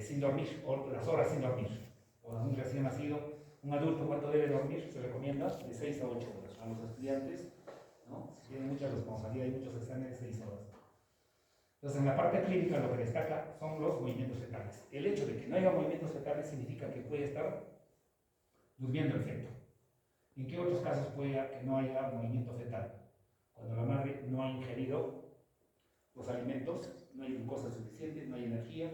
sin dormir, o las horas sin dormir. O un recién nacido, un adulto, ¿cuánto debe dormir? Se recomienda de 6 a 8 horas. A los estudiantes, ¿no? Si tienen mucha responsabilidad y muchos exámenes, 6 horas. Entonces, en la parte clínica lo que destaca son los movimientos fetales. El hecho de que no haya movimientos fetales significa que puede estar durmiendo el feto. ¿En qué otros casos puede que no haya movimiento fetal? Cuando la madre no ha ingerido los alimentos, no hay glucosa suficiente, no hay energía,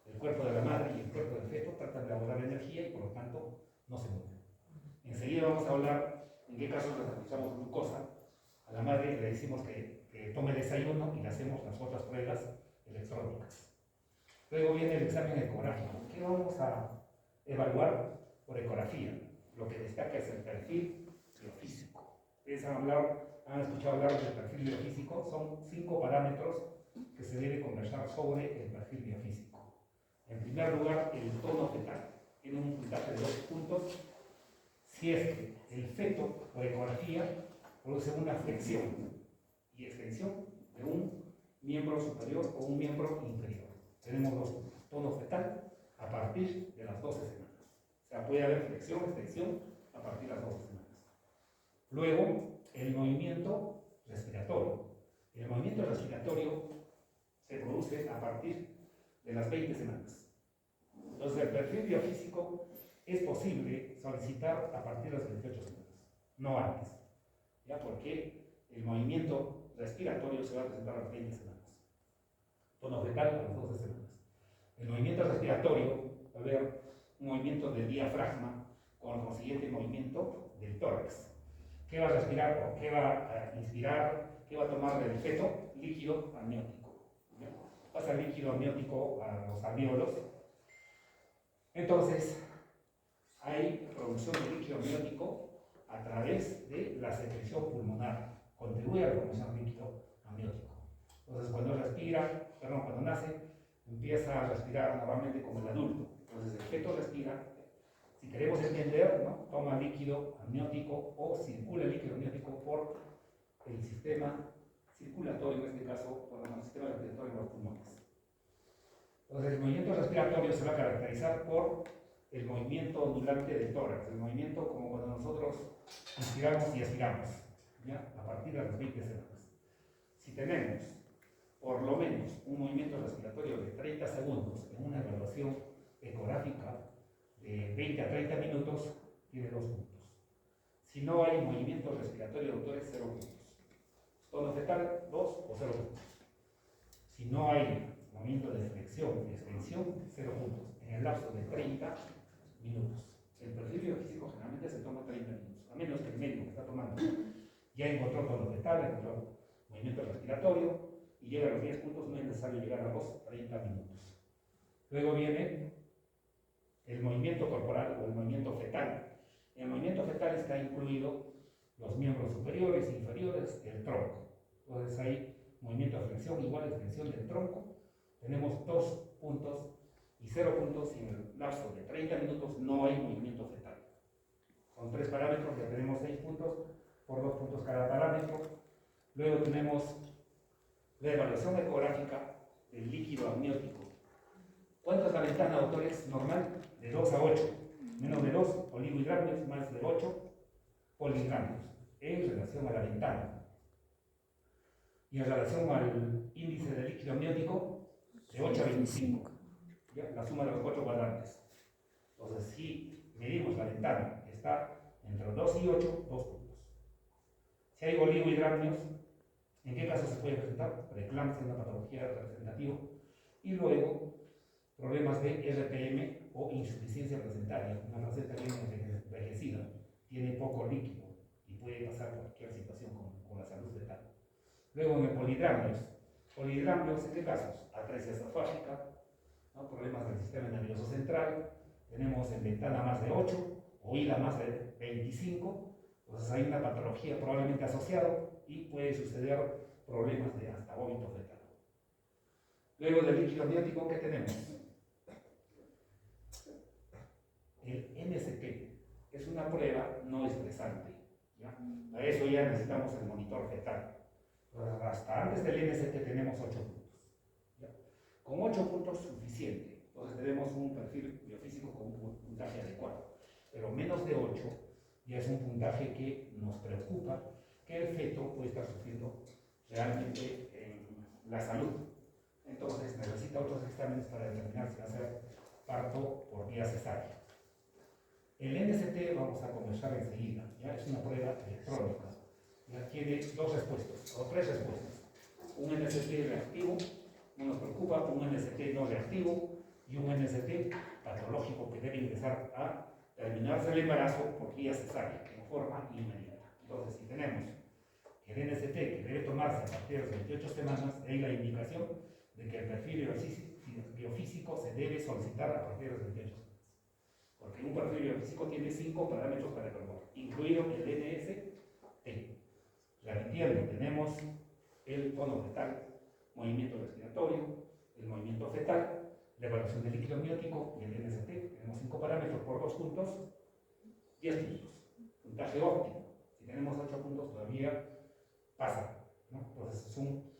el cuerpo de la madre y el cuerpo del feto tratan de abordar energía y por lo tanto no se mueven. Enseguida vamos a hablar en qué casos le aplicamos glucosa. A la madre le decimos que tome desayuno y le hacemos las otras pruebas electrónicas. Luego viene el examen ecográfico. ¿Qué vamos a evaluar por ecografía? Lo que destaca es el perfil biofísico. Ustedes han escuchado hablar del perfil biofísico. Son 5 parámetros que se debe conversar sobre el perfil biofísico. En primer lugar, el tono fetal. Tiene un puntaje de 2 puntos. Si es que el feto, por ecografía, produce una flexión y extensión de un miembro superior o un miembro inferior. Tenemos 2 puntos. Tono fetal a partir de las 12 semanas. O sea, puede haber flexión, extensión a partir de las 12 semanas. Luego, el movimiento respiratorio. El movimiento respiratorio se produce a partir de las 20 semanas. Entonces, el perfil biofísico es posible solicitar a partir de las 28 semanas, no antes. ¿Ya? Porque el movimiento respiratorio se va a presentar a las 20 semanas. Tono fetal a las 12 semanas. El movimiento respiratorio va a haber un movimiento del diafragma con el consiguiente movimiento del tórax. ¿Qué va a respirar o qué va a inspirar? ¿Qué va a tomar del feto? Líquido amniótico. ¿Ya? Pasa el líquido amniótico a los alvéolos. Entonces, hay producción de líquido amniótico a través de la secreción pulmonar. Contribuye a la producción de líquido amniótico. Entonces, cuando nace, empieza a respirar normalmente como el adulto. Entonces, el feto respira. Si queremos entender, ¿no? Toma líquido amniótico o circula el líquido amniótico por el sistema circulatorio, en este caso, por el sistema respiratorio de los pulmones. Entonces, el movimiento respiratorio se va a caracterizar por el movimiento ondulante del tórax, el movimiento como cuando nosotros inspiramos y expiramos, ¿ya? A partir de las 20 semanas. Si tenemos por lo menos un movimiento respiratorio de 30 segundos en una evaluación ecográfica de 20 a 30 minutos, tiene 2 puntos. Si no hay movimiento respiratorio, doctores, 0 puntos. Tono fetal, 2 o 0 puntos. Si no hay movimiento de flexión y extensión, 0 puntos en el lapso de 30 minutos. El perfil biofísico generalmente se toma 30 minutos, a menos que el médico que está tomando ya encontró tono fetal, encontró movimiento respiratorio y llega a los 10 puntos, no es necesario llegar a los 30 minutos. Luego viene el movimiento corporal o el movimiento fetal. En el movimiento fetal está incluido los miembros superiores e inferiores, el tronco. Entonces hay movimiento de flexión igual a extensión del tronco. Tenemos 2 puntos y 0 puntos y en el lapso de 30 minutos no hay movimiento fetal. Son 3 parámetros, ya tenemos 6 puntos por 2 puntos cada parámetro. Luego tenemos la evaluación ecográfica del líquido amniótico. ¿Cuánto es la ventana, doctores? Normal, de 2 a 8. Menos de 2 oligohidramios, más de 8 polihidramios en relación a la ventana. Y en relación al índice de líquido amniótico, de 8 a 25. ¿Ya? La suma de los 4 cuadrantes. Entonces, si medimos la ventana, está entre 2 y 8, 2 puntos. Si hay oligohidramios, ¿en qué caso se puede presentar? Preeclampsia, una patología representativa. Y luego, problemas de RPM o insuficiencia placentaria, una placenta bien envejecida, tiene poco líquido y puede pasar cualquier situación con la salud fetal. Luego en el polihidramios, ¿en qué casos? Atresia esofágica, ¿no? Problemas del sistema nervioso central, tenemos en ventana más de 8 o ida más de 25, entonces hay una patología probablemente asociada y puede suceder problemas de hasta vómito fetal. Luego del líquido amniótico, ¿qué tenemos? El NSP es una prueba no estresante. ¿Ya? Para eso ya necesitamos el monitor fetal. Entonces, hasta antes del NSP tenemos 8 puntos. ¿Ya? Con 8 puntos suficiente. Entonces tenemos tenemos un perfil biofísico con un puntaje adecuado. Pero menos de 8 ya es un puntaje que nos preocupa, que el feto puede estar sufriendo realmente en la salud. Entonces necesita otros exámenes para determinar si va a ser parto por vía cesárea. El NST vamos a conversar enseguida, ya es una prueba electrónica, ya tiene dos respuestas, o tres respuestas. Un NST reactivo, no nos preocupa, un NST no reactivo y un NST patológico que debe ingresar a terminarse el embarazo por vía cesárea, en forma inmediata. Entonces, si tenemos el NST que debe tomarse a partir de 28 semanas, hay la indicación de que el perfil biofísico se debe solicitar a partir de 28 semanas. Porque un perfil biofísico tiene 5 parámetros para evaluar, incluido el NST. Repitiendo, tenemos el tono fetal, movimiento respiratorio, el movimiento fetal, la evaluación del líquido amniótico y el NST. Tenemos 5 parámetros por 2 puntos, 10 puntos. Puntaje óptimo. Si tenemos 8 puntos todavía pasa, ¿no? Entonces es un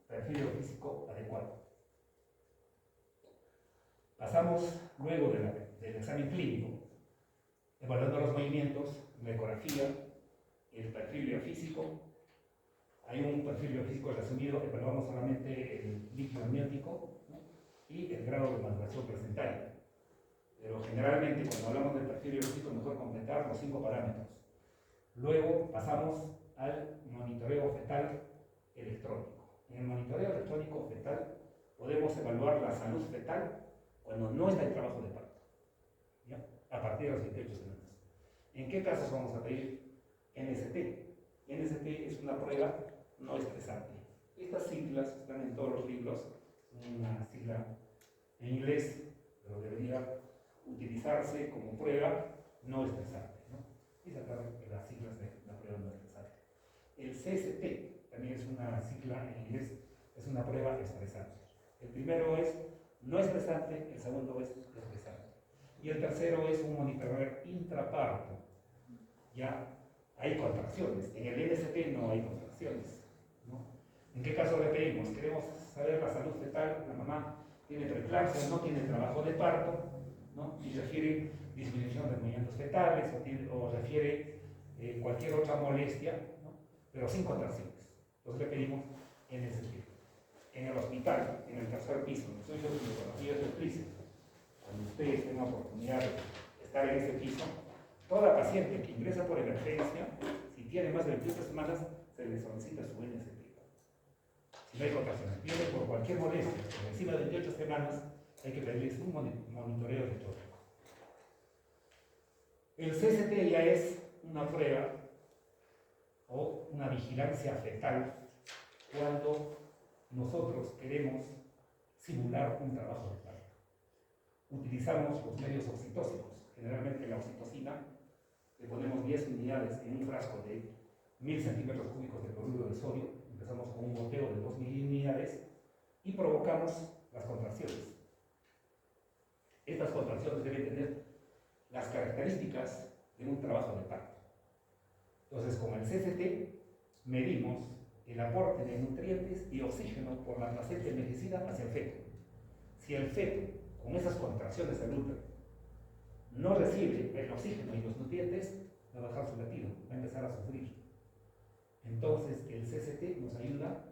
perfil biofísico adecuado. Pasamos luego del examen clínico, evaluando los movimientos, la ecografía, el perfil biofísico. Hay un perfil biofísico resumido, evaluamos solamente el líquido amniótico, ¿no? Y el grado de maduración placentaria. Pero generalmente cuando hablamos del perfil biofísico es mejor completar los 5 parámetros. Luego pasamos al monitoreo fetal electrónico. En el monitoreo electrónico fetal podemos evaluar la salud fetal cuando no está en trabajo de parto, ¿ya? A partir de las 28 semanas. ¿En qué casos vamos a pedir NST? NST es una prueba no estresante. Estas siglas están en todos los libros, una sigla en inglés, pero debería utilizarse como prueba no estresante, ¿no? Y sacar las siglas de la prueba no estresante. El CST también es una sigla en inglés, es una prueba estresante. El primero es no estresante, el segundo es estresante. Y el tercero es un monitoreo intraparto. Ya hay contracciones, en el NST no hay contracciones, ¿no? ¿En qué caso le pedimos? Queremos saber la salud fetal, la mamá tiene preeclampsia, no tiene trabajo de parto, ¿no? Y refiere disminución de movimientos fetales o refiere cualquier otra molestia, ¿no? Pero sin contracciones. Entonces le pedimos NST. En el hospital, en el tercer piso, en los estudios de ginecología y obstétrica, cuando ustedes tengan oportunidad de estar en ese piso, toda paciente que ingresa por emergencia, si tiene más de 28 semanas, se le solicita su NST. Si no hay contracciones, viene por cualquier molestia, por encima de 28 semanas, hay que pedirles un monitoreo electrónico. El CST ya es una prueba o una vigilancia fetal cuando nosotros queremos simular un trabajo de parto. Utilizamos los medios oxitóxicos, generalmente la oxitocina, le ponemos 10 unidades en un frasco de 1000 centímetros cúbicos de cloruro de sodio, empezamos con un goteo de 2000 unidades y provocamos las contracciones. Estas contracciones deben tener las características de un trabajo de parto. Entonces, con el CST medimos el aporte de nutrientes y oxígeno por la placenta envejecida hacia el feto. Si el feto, con esas contracciones del útero, no recibe el oxígeno y los nutrientes, va a bajar su latido, va a empezar a sufrir. Entonces, el CST nos ayuda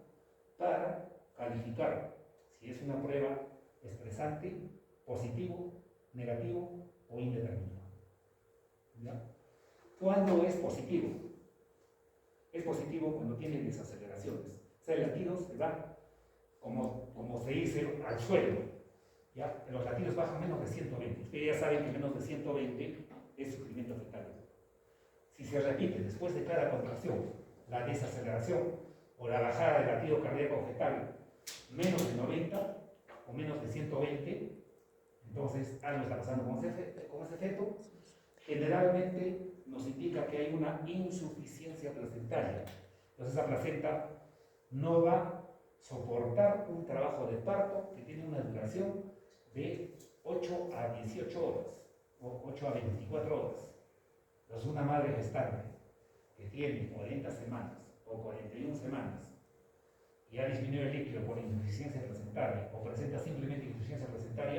para calificar si es una prueba estresante, positivo, negativo o indeterminado. ¿Ya? ¿Cuándo es positivo? Es positivo cuando tiene desaceleraciones. O sea, el latido se va, como se dice, al suelo. ¿Ya? Los latidos bajan menos de 120. Ustedes ya saben que menos de 120 es sufrimiento fetal. Si se repite después de cada contracción la desaceleración o la bajada del latido cardíaco fetal menos de 90 o menos de 120, entonces algo está pasando con ese feto. Generalmente nos indica que hay una insuficiencia placentaria. Entonces esa placenta no va a soportar un trabajo de parto que tiene una duración de 8 a 18 horas o 8 a 24 horas. Entonces una madre gestante que tiene 40 semanas o 41 semanas y ha disminuido el líquido por insuficiencia placentaria o presenta simplemente insuficiencia placentaria,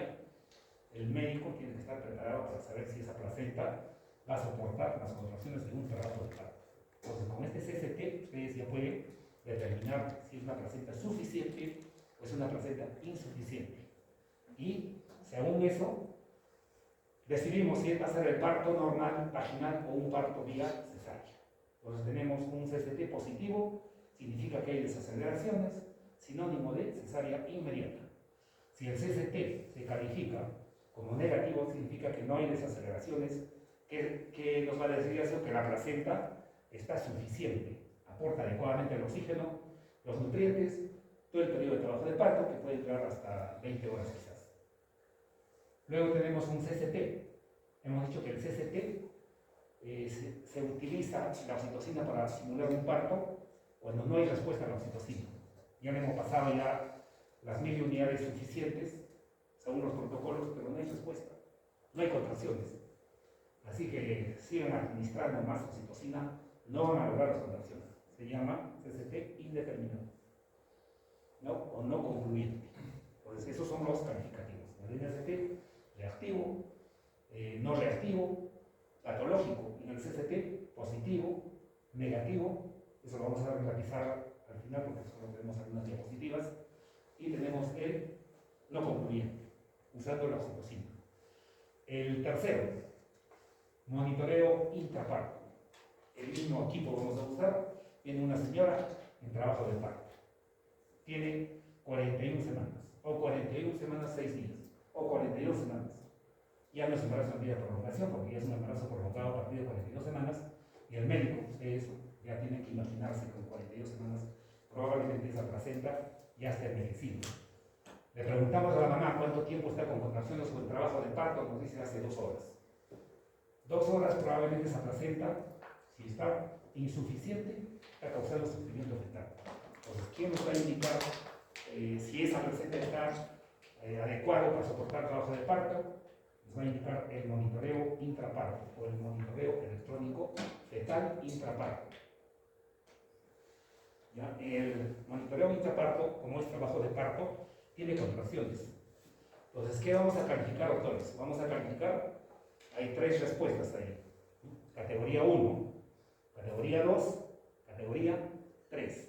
el médico tiene que estar preparado para saber si esa placenta va a soportar las contracciones de un trabajo de parto. Entonces, con este CST, ustedes ya pueden determinar si es una placenta suficiente o es una placenta insuficiente. Y, según eso, decidimos si va a ser el parto normal, vaginal o un parto vía cesárea. Entonces, tenemos un CST positivo, significa que hay desaceleraciones, sinónimo de cesárea inmediata. Si el CST se califica como negativo, significa que no hay desaceleraciones, que nos va a decir eso, que la placenta está suficiente, aporta adecuadamente el oxígeno, los nutrientes, todo el periodo de trabajo de parto, que puede durar hasta 20 horas quizás. Luego tenemos un CST. Hemos dicho que el CST se utiliza la oxitocina para simular un parto cuando no hay respuesta a la oxitocina. Ya le hemos pasado ya las 1000 unidades suficientes, según los protocolos, pero no hay respuesta, no hay contracciones. Así que sigan administrando más oxitocina, no van a lograr las contracciones. Se llama CST indeterminado, ¿no? O no concluyente. Entonces, esos son los calificativos. En el CST, reactivo, no reactivo, patológico. En el CST, positivo, negativo. Eso lo vamos a realizar al final porque solo tenemos algunas diapositivas. Y tenemos el no concluyente, usando la oxitocina. El tercero, monitoreo intraparto. El mismo equipo vamos a usar. Tiene una señora en trabajo de parto. Tiene 41 semanas, o 41 semanas 6 días, o 42 semanas. Ya no es embarazo en vía de prolongación, porque ya es un embarazo prolongado a partir de 42 semanas, y el médico, ustedes ya tienen que imaginarse que con 42 semanas probablemente esa placenta ya está envejecida. Le preguntamos a la mamá cuánto tiempo está con contracciones o en trabajo de parto, nos dice hace 2 horas. 2 horas probablemente esa placenta, si está insuficiente, está causando sufrimiento fetal. Entonces, ¿quién nos va a indicar si esa placenta está adecuado para soportar trabajo de parto? Nos va a indicar el monitoreo intraparto o el monitoreo electrónico fetal intraparto. ¿Ya? El monitoreo intraparto, como es trabajo de parto, tiene contracciones. Entonces, ¿qué vamos a calificar, doctores? Vamos a calificar, hay 3 respuestas ahí. Categoría 1, categoría 2, categoría 3.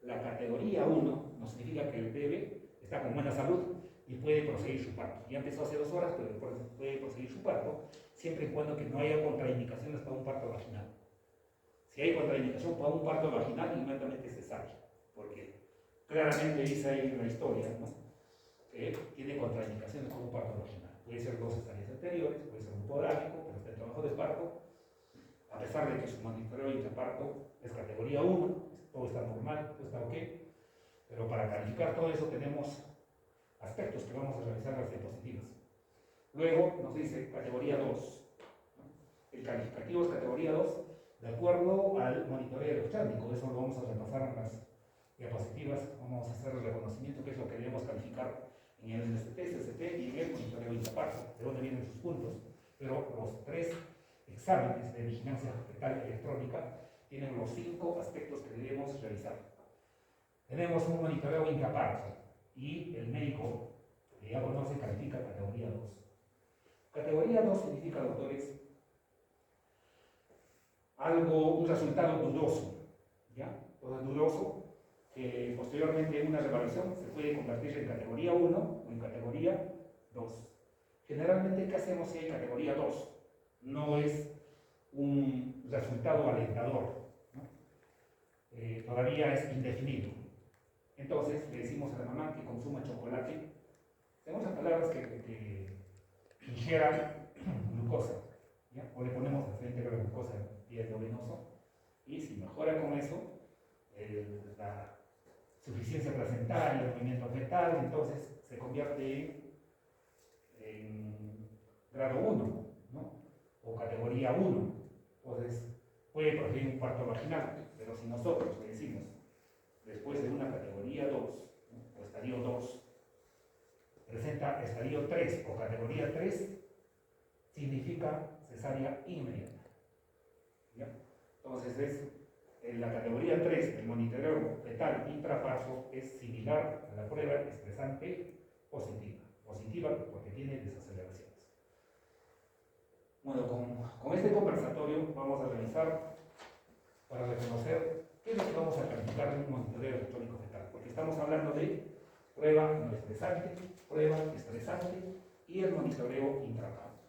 La categoría 1 nos significa que el bebé está con buena salud y puede proseguir su parto. Ya empezó hace 2 horas, pero puede proseguir su parto, siempre y cuando que no haya contraindicaciones para un parto vaginal. Si hay contraindicación para un parto vaginal, inmediatamente cesárea, porque claramente dice ahí en la historia, ¿no?, que tiene contraindicaciones para un parto vaginal. Puede ser 2 cesáreas anteriores, puede ser un podálico, pero está en trabajo de parto, a pesar de que su monitoreo intraparto es categoría 1, todo está normal, todo está ok, pero para calificar todo eso tenemos aspectos que vamos a revisar las diapositivas. Luego nos dice categoría 2. El calificativo es categoría 2 de acuerdo al monitoreo electrónico. Eso lo vamos a repasar en las diapositivas. Vamos a hacer el reconocimiento, que es lo que debemos calificar en el NST, CST y en el monitoreo intraparto, de dónde vienen sus puntos. Pero los 3 exámenes de vigilancia fetal electrónica tienen los 5 aspectos que debemos revisar. Tenemos un monitoreo intraparto y el médico que ya conoce califica categoría 2. Categoría 2 significa, doctores, un resultado dudoso, ¿ya? Entonces, dudoso, que posteriormente en una revaluación se puede convertir en categoría 1 o en categoría 2. Generalmente, ¿qué hacemos si hay categoría 2? No es un resultado alentador, ¿no? Todavía es indefinido. Entonces le decimos a la mamá que consuma chocolate. En otras palabras, que ingiera glucosa, ¿ya? O le ponemos al frente la glucosa vía endovenoso, y si mejora con eso la suficiencia placentaria, el movimiento fetal, entonces se convierte en grado 1, ¿no?, o categoría 1. Entonces puede proseguir un parto vaginal, pero si nosotros le decimos después de una categoría 2, ¿no?, o estadio 2, presenta estadio 3 o categoría 3, significa cesárea inmediata, ¿ya? Entonces en la categoría 3, el monitoreo fetal intraparto es similar a la prueba expresante positiva. positiva porque tiene desaceleraciones. Bueno, con este conversatorio vamos a revisar para reconocer qué es lo que vamos a calificar en un monitoreo electrónico fetal, porque estamos hablando de prueba no estresante, prueba estresante y el monitoreo intracampo.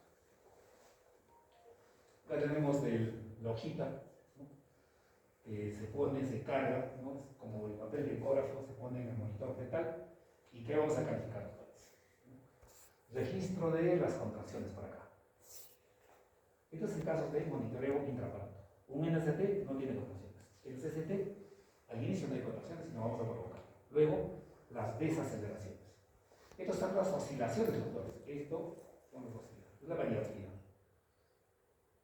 Acá tenemos la hojita, ¿no? Que se pone, se carga, ¿no? Es como el papel de ecógrafo, se pone en el monitor fetal. ¿Y qué vamos a calificar? Registro de las contracciones por acá. Este es el caso de monitoreo intraparto. Un NST no tiene contracciones. El CST, al inicio no hay contracciones y no vamos a provocar. Luego, las desaceleraciones. Estas son las oscilaciones, doctores. Esto son las oscilaciones. Es la variabilidad.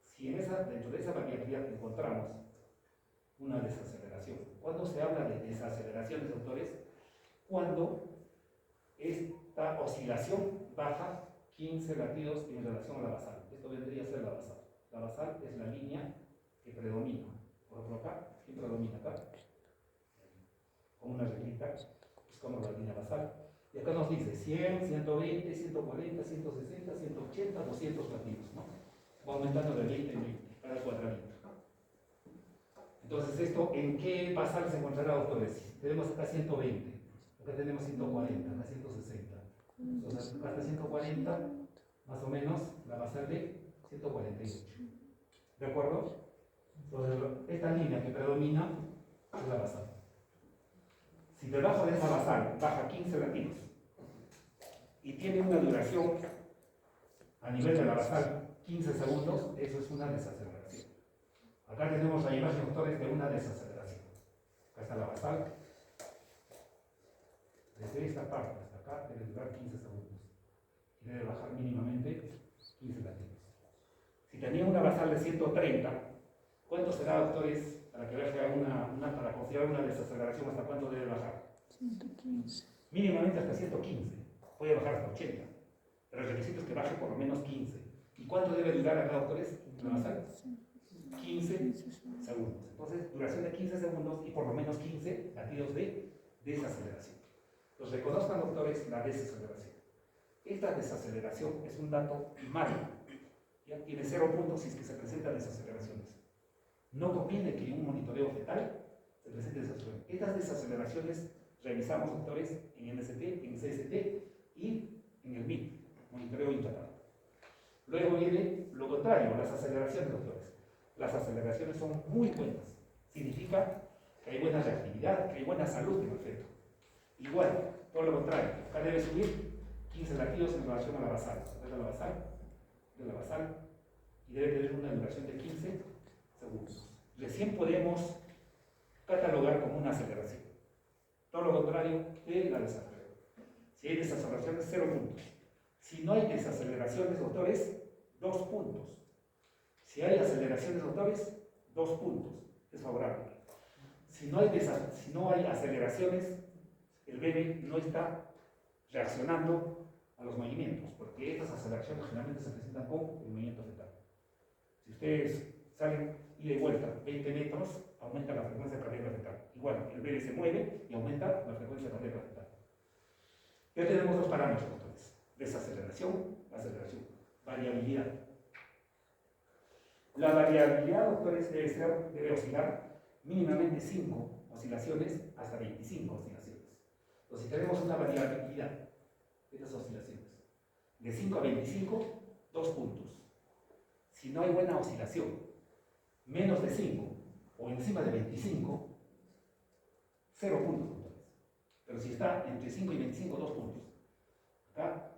Si dentro de esa variabilidad encontramos una desaceleración. ¿Cuándo se habla de desaceleraciones, doctores? Cuando esta oscilación baja 15 latidos en relación a la basal. Esto vendría a ser la basal. La basal es la línea que predomina. Por ejemplo, acá, ¿quién predomina acá? Con una reglita, es como la línea basal. Y acá nos dice 100, 120, 140, 160, 180, 200 latidos, ¿no? Va aumentando de 20 en 20, cada cuadradito. Entonces, ¿esto en qué basal se encontrará, doctores? Tenemos acá 120, acá tenemos 140, acá 160. Entonces, hasta 140, más o menos, la basal de 148. ¿De acuerdo? Entonces, esta línea que predomina es la basal. Si debajo de esa basal baja 15 latidos y tiene una duración a nivel de la basal 15 segundos, eso es una desaceleración. Acá tenemos la imagen, doctores, de una desaceleración. Acá está la basal. Desde esta parte hasta acá debe durar 15 segundos. Y debe bajar mínimamente 15 latidos. Si tenía una basal de 130, ¿cuánto será, doctores, para que baje para considerar una desaceleración? ¿Hasta cuánto debe bajar? 115. Mínimamente hasta 115. Puede bajar hasta 80. Pero el requisito es que baje por lo menos 15. ¿Y cuánto debe durar acá, doctores, la basal? 15 segundos. Entonces, duración de 15 segundos y por lo menos 15 latidos de desaceleración. Los reconozcan, doctores, la desaceleración. Esta desaceleración es un dato malo. Ya tiene 0 puntos si es que se presentan desaceleraciones. No conviene que en un monitoreo fetal se presente desaceleración. Estas desaceleraciones revisamos, doctores, en NST, en CST y en el MIT, monitoreo intraparto. Luego viene lo contrario, las aceleraciones, doctores. Las aceleraciones son muy buenas. Significa que hay buena reactividad, que hay buena salud en el feto. Igual, todo lo contrario, acá debe subir 15 latidos en relación a la basal. Esta es la basal, y debe tener una duración de 15 segundos. Recién podemos catalogar como una aceleración. Todo lo contrario de la desaceleración. Si hay desaceleraciones, 0 puntos. Si no hay desaceleraciones, doctores, 2 puntos. Si hay aceleraciones, doctores, 2 puntos. Es favorable. Si no hay aceleraciones, el bebé no está reaccionando a los movimientos, porque estas aceleraciones generalmente se presentan con el movimiento fetal. Si ustedes salen ida y vuelta 20 metros, aumenta la frecuencia cardíaca fetal. Igual, el bebé se mueve y aumenta la frecuencia cardíaca fetal. Ya tenemos 2 parámetros, doctores: desaceleración, aceleración, variabilidad. La variabilidad, doctores, debe oscilar mínimamente 5 oscilaciones hasta 25 oscilaciones. Entonces, si tenemos una variabilidad de estas oscilaciones de 5 a 25, 2 puntos. Si no hay buena oscilación, menos de 5 o encima de 25, 0 puntos, doctores. Pero si está entre 5 y 25, 2 puntos. Acá,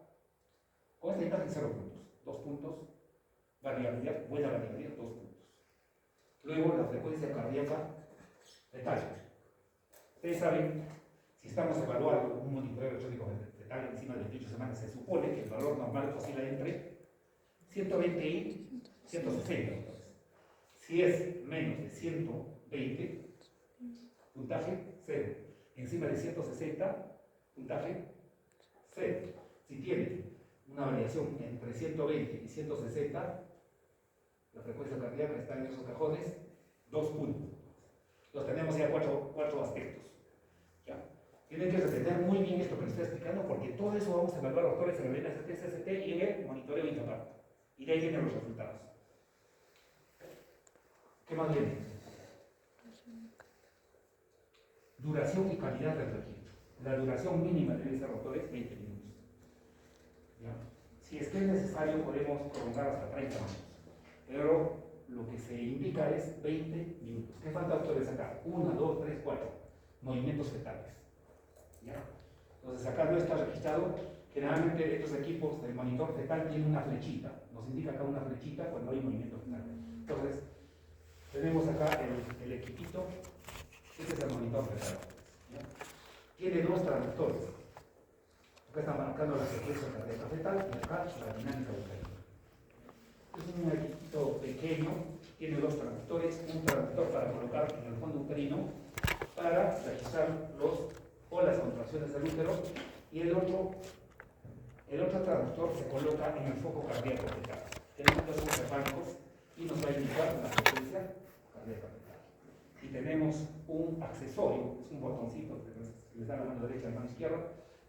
con esta imagen, 0 puntos. 2 puntos. Variabilidad, buena variabilidad, 2 puntos. Luego, la frecuencia cardíaca fetal. Ustedes saben, si estamos evaluando un monitoreo electrónico fetal encima de 28 semanas, se supone que el valor normal oscila entre 120 y 160. Si es menos de 120, puntaje 0. Encima de 160, puntaje 0. Si tiene una variación entre 120 y 160, la frecuencia cardíaca está en esos cajones, 2 puntos. Los tenemos ya cuatro aspectos. ¿Ya? Tienen que entender muy bien esto que les estoy explicando, porque todo eso vamos a evaluar, doctores, en el NST, CST y en el monitoreo intraparto. Y de ahí vienen los resultados. ¿Qué más viene? Duración y calidad del registro. La duración mínima debe ser, doctores, 20 minutos. ¿Ya? Si es que es necesario, podemos prolongar hasta 30 minutos. Pero lo que se indica es 20 minutos. ¿Qué falta, doctores, acá? 1, 2, 3, 4. Movimientos fetales. ¿Ya? Entonces, acá no está registrado. Generalmente, estos equipos del monitor fetal tienen una flechita. Nos indica acá una flechita cuando hay movimiento fetal. Entonces, tenemos acá el equipito. Este es el monitor fetal. ¿Ya? Tiene dos traductores. Acá está marcando la frecuencia cardíaca fetal y acá la dinámica uterina. Es un equipito pequeño, tiene dos traductores, un traductor para colocar en el fondo uterino para registrar las contracciones del útero, y el otro traductor se coloca en el foco cardíaco fetal. Tenemos dos repancos y nos va a indicar la frecuencia cardíaca fetal. Y tenemos un accesorio, es un botoncito que les da la mano derecha y la mano izquierda,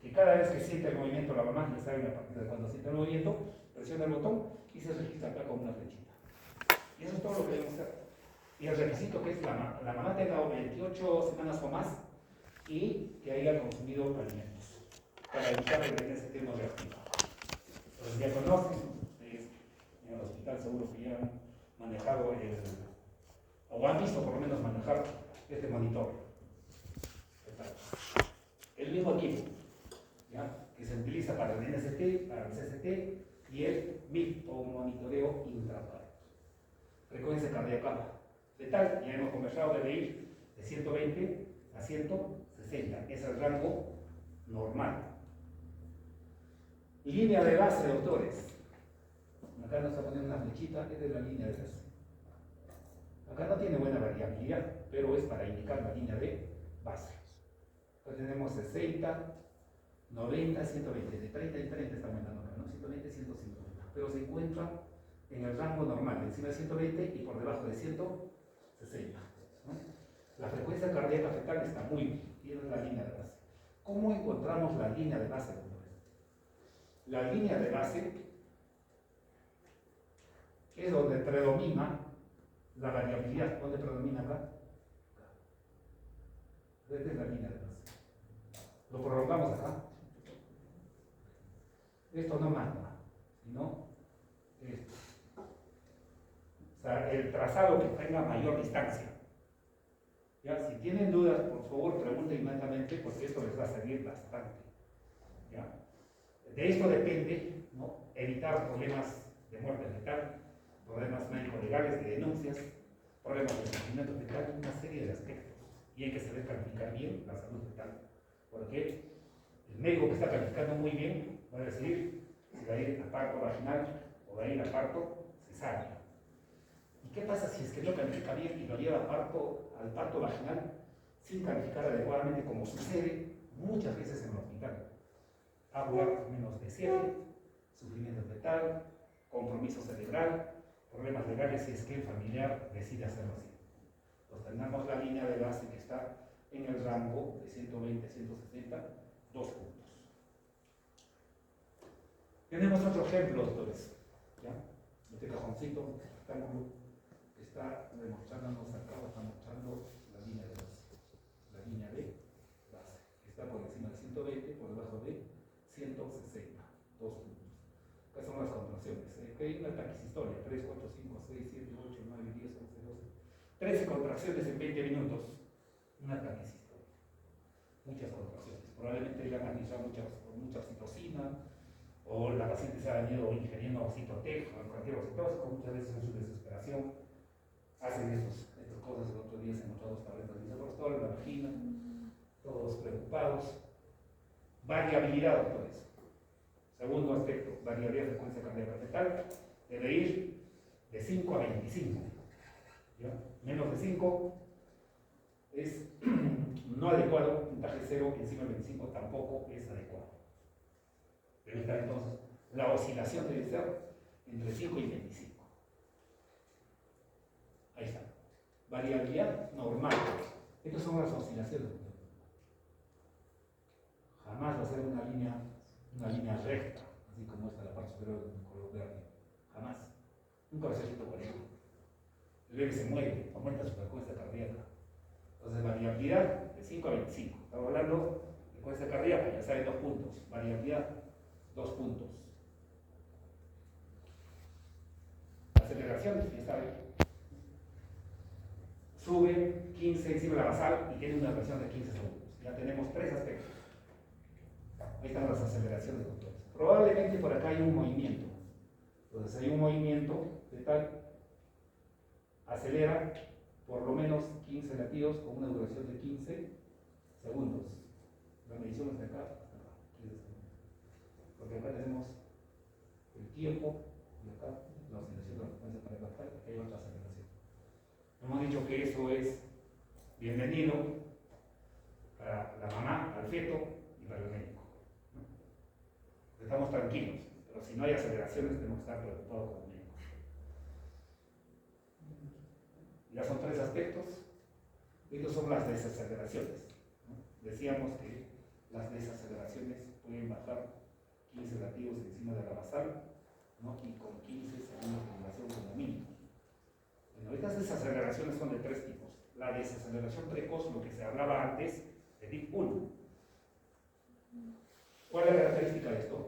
que cada vez que siente el movimiento la mamá, ya saben a partir de cuando siente el movimiento, presiona el botón y se registra acá con una flechita. Y eso es todo lo que debemos hacer. Y el requisito que es la mamá tenga 28 semanas o más y que haya consumido alimentos para evitar que tenga ese tema reactivo. Entonces ya conocen, ustedes en el hospital seguro que ya han manejado o han visto por lo menos manejar este monitor. El mismo equipo, ¿ya? Que se utiliza para el NST, para el CST y el MIP o monitoreo intraparto. Frecuencia cardíaca fetal, ya hemos conversado, debe ir de 120 a 160, es el rango normal. Línea de base, doctores. Acá nos está poniendo una flechita, esta es la línea de base. Acá no tiene buena variabilidad, pero es para indicar la línea de base. Acá tenemos 60, 90, 120, de 30 y 30 está aumentando acá, ¿no? 120, 150, pero se encuentra en el rango normal, encima de 120 y por debajo de 160. ¿No? La frecuencia cardíaca fetal está muy bien, tiene la línea de base. ¿Cómo encontramos la línea de base, doctores? La línea de base es donde predomina la variabilidad. ¿Dónde predomina acá? Esta es la línea de base. Lo prolongamos acá. Esto no manda, sino esto. O sea, el trazado que tenga mayor distancia. ¿Ya? Si tienen dudas, por favor, pregunten inmediatamente, porque esto les va a servir bastante. ¿Ya? De esto depende, ¿no?, evitar problemas de muerte fetal, problemas médico-legales, de denuncias, problemas de sufrimiento fetal, una serie de aspectos. Y hay que saber calificar bien la salud fetal. Porque el médico que está calificando muy bien va a decidir si va a ir a parto vaginal o va a ir a parto cesárea. ¿Y qué pasa si es que no califica bien y lo lleva al parto vaginal sin calificar adecuadamente, como sucede muchas veces en el hospital? Agua menos de 7, sufrimiento fetal, compromiso cerebral, problemas legales si es que el familiar decide hacerlo así. Entonces tenemos la línea de base que está en el rango de 120, 160, 2 puntos. Tenemos otro ejemplo, doctores. ¿Ya? Este cajoncito, rectángulo, que está demostrándonos acá, está mostrando la línea de base. La línea de base, que está por encima de 120, por debajo de 160, 2 puntos. Acá son las contracciones. Aquí hay una taquisistolia, 3, 4, 5, 6, 7, 8, 9, 10, 11, 12. 13 contracciones en 20 minutos. Una taquisistolia. Muchas contracciones. Probablemente le han administrado mucha oxitocina, o la paciente se ha venido ingiriendo oxitotec o cualquier oxitóxico, muchas veces en su desesperación hacen estas cosas. El otro día se han encontrado 2 tabletas de misoprostol en la vagina, todos preocupados. Variabilidad, doctores. Segundo aspecto, variabilidad de frecuencia cardíaca fetal, debe ir de 5 a 25. ¿Ya? Menos de 5 es no adecuado, puntaje 0, encima de 25 tampoco es adecuado. Debe estar entonces, la oscilación debe ser entre 5 y 25. Ahí está. Variabilidad normal. Estas son las oscilaciones. jamás va a ser una línea recta, así como esta, la parte superior del color verde. Jamás. Nunca va a ser 140. El bebé se mueve, aumenta su frecuencia cardíaca. Entonces, variabilidad de 5 a 25. Estamos hablando de frecuencia cardíaca, ya saben, 2 puntos. Variabilidad, 2 puntos. Aceleración, ya saben. Sube 15 encima de la basal y tiene una duración de 15 segundos. Ya tenemos 3 aspectos. Ahí están las aceleraciones, doctores. Probablemente por acá hay un movimiento. Entonces hay un movimiento de tal, acelera por lo menos 15 latidos con una duración de 15 segundos. La medición es de acá hasta acá, 15 segundos. Porque acá tenemos el tiempo y acá la oscilación de la frecuencia para captar, aquí hay otra aceleración. Hemos dicho que eso es bienvenido para la mamá, al feto y para el médico. Estamos tranquilos, pero si no hay aceleraciones tenemos que estar preocupados con el médico. Ya son 3 aspectos. Estos son las desaceleraciones, ¿no? Decíamos que las desaceleraciones pueden bajar 15 latidos encima de la basal, ¿no? Y con 15 segundos de duración como mínimo. Bueno, estas desaceleraciones son de 3 tipos. La desaceleración precoz, lo que se hablaba antes, de tipo 1. ¿Cuál es la característica de esto?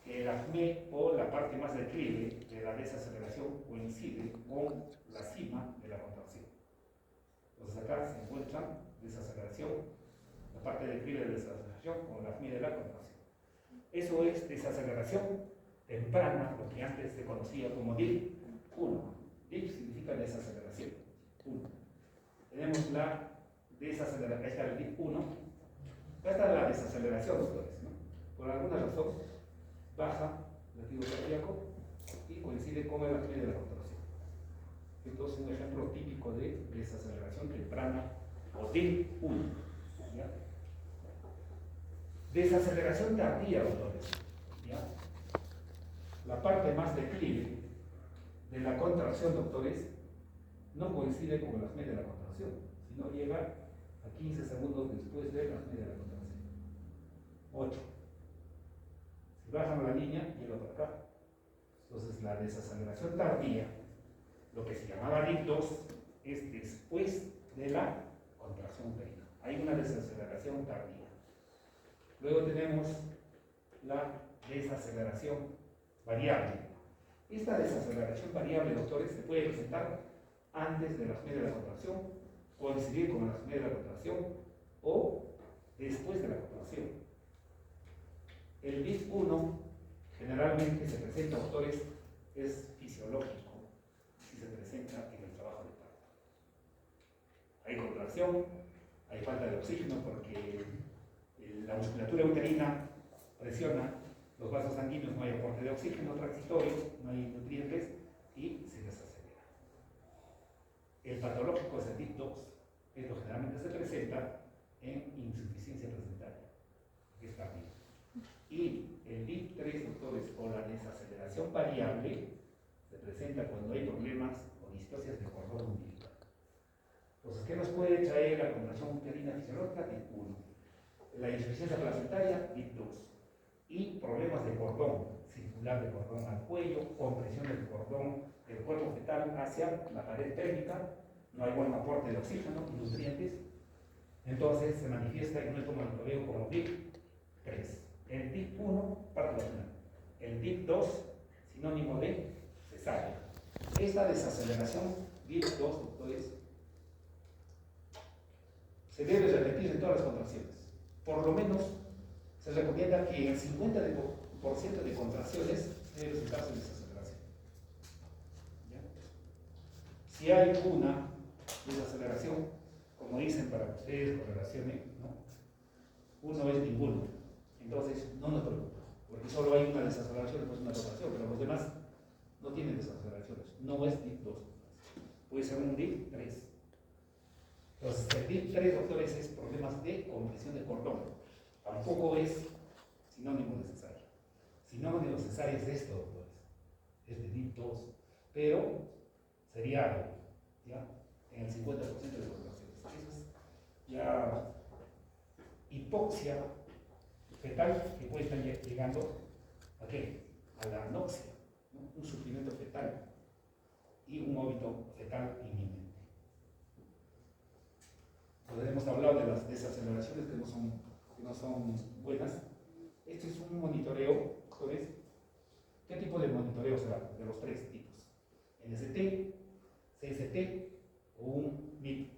Que el acné o la parte más declive de la desaceleración coincide con la cima de la contracción. Entonces acá se encuentra desaceleración, la parte declive de desaceleración con la acné de la contracción. Eso es desaceleración temprana, lo que antes se conocía como DIP 1. DIP significa desaceleración 1. Tenemos la desaceleración, esta es el DIP 1. Esta es la desaceleración, doctores, ¿no? Por alguna razón baja el latido cardíaco y coincide con el acné de la contracción. Entonces, un ejemplo típico de desaceleración temprana o DIP 1. ¿Ya? Desaceleración tardía, doctores. ¿Ya? La parte más declive de la contracción, doctores, no coincide con el acné de la contracción, sino llega a 15 segundos después del acné de la contracción. 8. Si bajan la línea, llega para acá. Entonces, la desaceleración tardía, lo que se llamaba DIP 2, es después de la contracción uterina. Hay una desaceleración tardía. Luego tenemos la desaceleración variable. Esta desaceleración variable, doctores, se puede presentar antes de la acné de la contracción, coincidir con la acné de la contracción o después de la contracción. El DIP 1 generalmente se presenta, doctores, es fisiológico si se presenta en el trabajo de parto. Hay contracción, hay falta de oxígeno porque la musculatura uterina presiona los vasos sanguíneos, no hay aporte de oxígeno transitorio, no hay nutrientes y se desacelera. El patológico es el DIP 2. Esto generalmente se presenta en insuficiencia placentaria, que es tardía. Y el DIP 3, doctores, o la desaceleración variable, se presenta cuando hay problemas o displasias de cordón umbilical. Entonces, ¿qué nos puede traer la contracción uterina fisiológica? DIP 1. La insuficiencia placentaria, DIP 2. Y problemas de cordón, circular de cordón al cuello, compresión del cordón del cuerpo fetal hacia la pared pélvica, no hay buen aporte de oxígeno y nutrientes, entonces se manifiesta en un estomagotomeo como DIP 3. El DIP 1, parte vaginal. El DIP 2, sinónimo de cesárea. Esta desaceleración, DIP 2, doctores, se debe repetir en todas las contracciones. Por lo menos se recomienda que en el 50% de contracciones debe presentarse desaceleración. ¿Ya? Si hay una desaceleración, como dicen para que ustedes correlacionen, ¿no? Uno es ninguno. Entonces no nos preocupa, porque solo hay una desaceleración, pues una contracción, pero los demás no tienen desaceleraciones. No es DIP 2. Puede ser un DIP 3. Entonces, el DIP 3, doctores, es problemas de compresión de cordón. Tampoco es sinónimo de cesárea. Sinónimo de cesárea es esto, doctores. Es de DIP 2. Pero sería algo, ¿ya? En el 50% de las poblaciones. Eso es ya hipoxia fetal que puede estar llegando ¿a qué? A la anoxia, ¿no? Un sufrimiento fetal y un óbito fetal inminente. Entonces hemos hablado de las desaceleraciones que no son buenas. Este es un monitoreo, ¿sabes? ¿Qué tipo de monitoreo será? De los tres tipos: NST, CST o un MIP.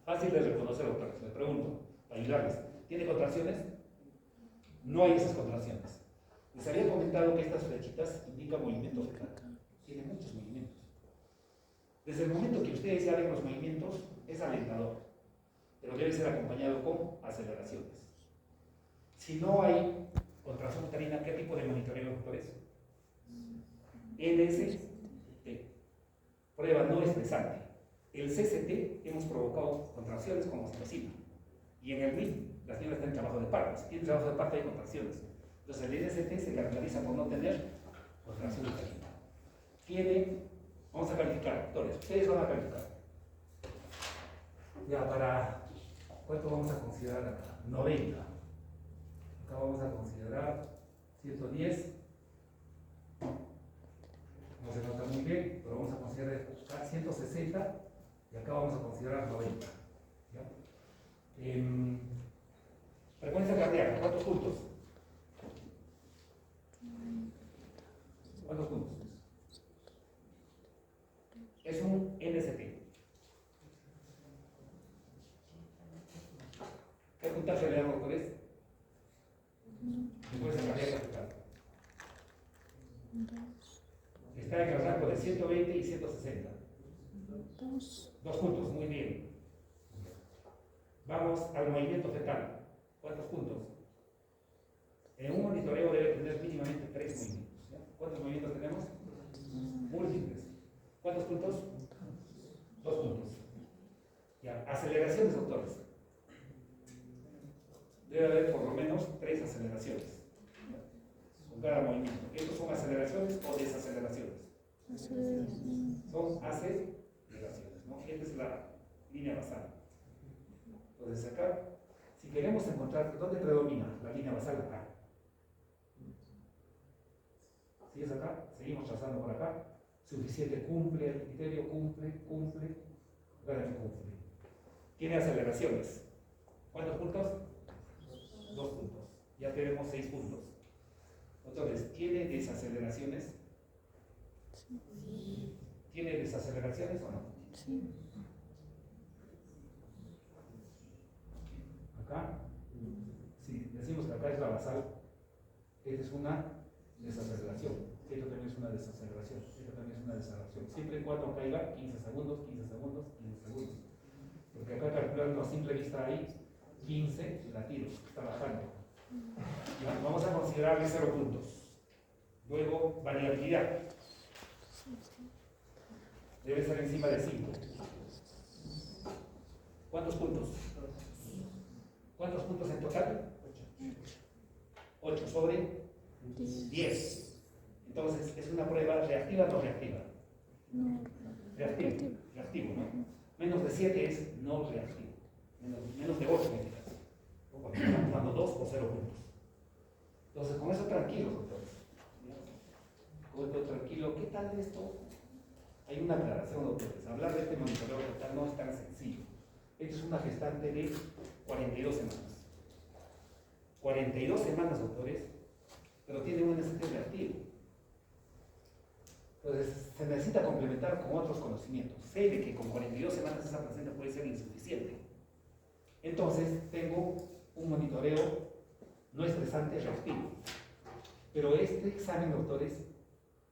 Fácil de reconocer, doctores. Les pregunto, para ayudarles. ¿Tiene contracciones? No hay esas contracciones. Les había comentado que estas flechitas indican movimiento fetal. Tiene muchos movimientos. Desde el momento que ustedes ya ven los movimientos, es alentador, pero debe ser acompañado con aceleraciones. Si no hay contracción uterina, ¿qué tipo de monitoreo, doctores? NST. Prueba no estresante. El CST hemos provocado contracciones con oxitocina. Y en el MIP, las niñas están en trabajo de parto. Si tienen trabajo de parto hay contracciones. Entonces el NST se caracteriza por no tener contracción uterina. Vamos a calificar, doctores. Ustedes van a calificar. Ya, ¿cuánto vamos a considerar acá? 90. Acá vamos a considerar 110. No se nota muy bien, pero vamos a considerar acá 160 y acá vamos a considerar 90. ¿Ya? Frecuencia cardíaca, ¿cuántos puntos? ¿Cuántos puntos? Es un NST. ¿Qué puntaje le dan, doctores? Frecuencia cardíaca total. Está en el rango de 120 y 160. 2 puntos, muy bien. Vamos al movimiento fetal. ¿Cuántos puntos? En un monitoreo debe tener mínimamente 3 movimientos. ¿Ya? ¿Cuántos movimientos tenemos? Múltiples. ¿Cuántos puntos? 2 puntos. Ya, aceleraciones, doctores. Debe haber por lo menos 3 aceleraciones con cada movimiento. ¿Estos son aceleraciones o desaceleraciones? Son aceleraciones, ¿no? Esta es la línea basal. Entonces acá, si queremos encontrar dónde predomina la línea basal, acá. Si es acá, seguimos trazando por acá. Suficiente, cumple el criterio, cumple, grande, cumple. Tiene aceleraciones. ¿Cuántos puntos? 2 puntos. Ya tenemos 6 puntos. Entonces, ¿tiene desaceleraciones? Sí. ¿Tiene desaceleraciones o no? Sí. Acá, sí, decimos que acá es la basal. Esta es una desaceleración. Esto también es una desaceleración. Esto también es una desaceleración. Siempre y cuando caiga 15 segundos, 15 segundos, 15 segundos. Porque acá calculando a simple vista hay 15 latidos, está bajando. Ya, vamos a considerarle 0 puntos. Luego, variabilidad. Debe ser encima de 5. ¿Cuántos puntos? ¿Cuántos puntos en total? 8 sobre 10. Entonces, ¿es una prueba reactiva o no reactiva? No. Reactivo, ¿no? Menos de 7 es no reactivo. Menos de 8 en este caso. Porque estamos dando 2 o 0 puntos. Entonces, con eso tranquilos, doctores. Con esto tranquilo, ¿qué tal de esto? Hay una aclaración, doctores. Hablar de este monitoreo fetal no es tan sencillo. Esto es una gestante de 42 semanas. 42 semanas, doctores, pero tiene un NST reactivo. Entonces, se necesita complementar con otros conocimientos. Sé de que con 42 semanas esa placenta puede ser insuficiente. Entonces, tengo un monitoreo no estresante reactivo. Pero este examen, doctores,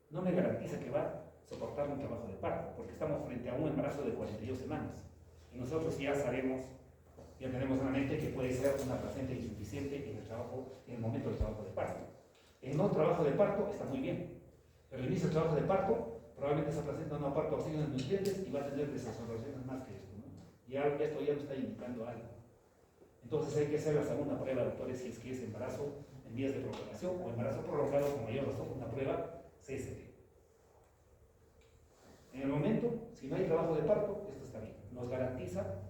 no me garantiza que va a soportar un trabajo de parto, porque estamos frente a un embarazo de 42 semanas. Y nosotros ya sabemos, ya tenemos en la mente que puede ser una placenta insuficiente en el momento del trabajo de parto. En no trabajo de parto está muy bien, pero al inicio del trabajo de parto, probablemente esa placenta no aporta oxígeno en nutrientes y va a tener desaceleraciones más que esto, ¿no? Ya esto ya nos está indicando algo. Entonces hay que hacer la segunda prueba, doctores, si es que es embarazo en vías de procreación o embarazo prolongado con mayor razón, una prueba CST. En el momento, si no hay trabajo de parto, esto está bien. Nos garantiza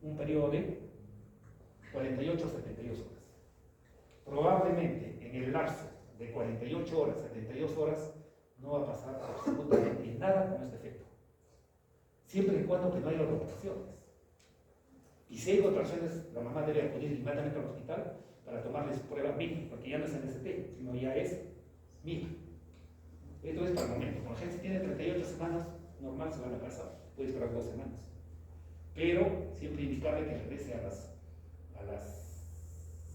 un periodo de 48 a 72 horas. Probablemente en el lapso de 48 horas, 72 horas, no va a pasar absolutamente nada con este efecto. Siempre y cuando que no haya contracciones. Y si hay contracciones, la mamá debe acudir inmediatamente al hospital para tomarles prueba MIG, porque ya no es NST, sino ya es MIG. Esto es para el momento. Cuando la gente tiene 38 semanas, normal se va a la casa, puede esperar 2 semanas. Pero siempre indicarle que regrese a las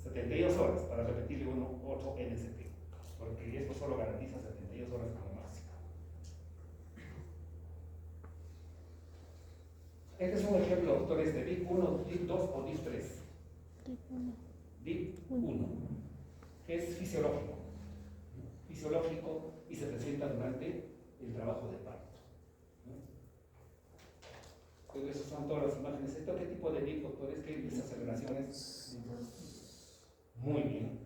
72 horas para repetirle otro NST, porque esto solo garantiza 72 horas como máximo. Este es un ejemplo, doctores, de DIP 1, DIP 2 o DIP 3. DIP 1, que es fisiológico y se presenta durante el trabajo de parto. Pero esas son todas las imágenes. ¿Esto qué tipo de DIP, doctores? ¿Qué desaceleraciones? Muy bien.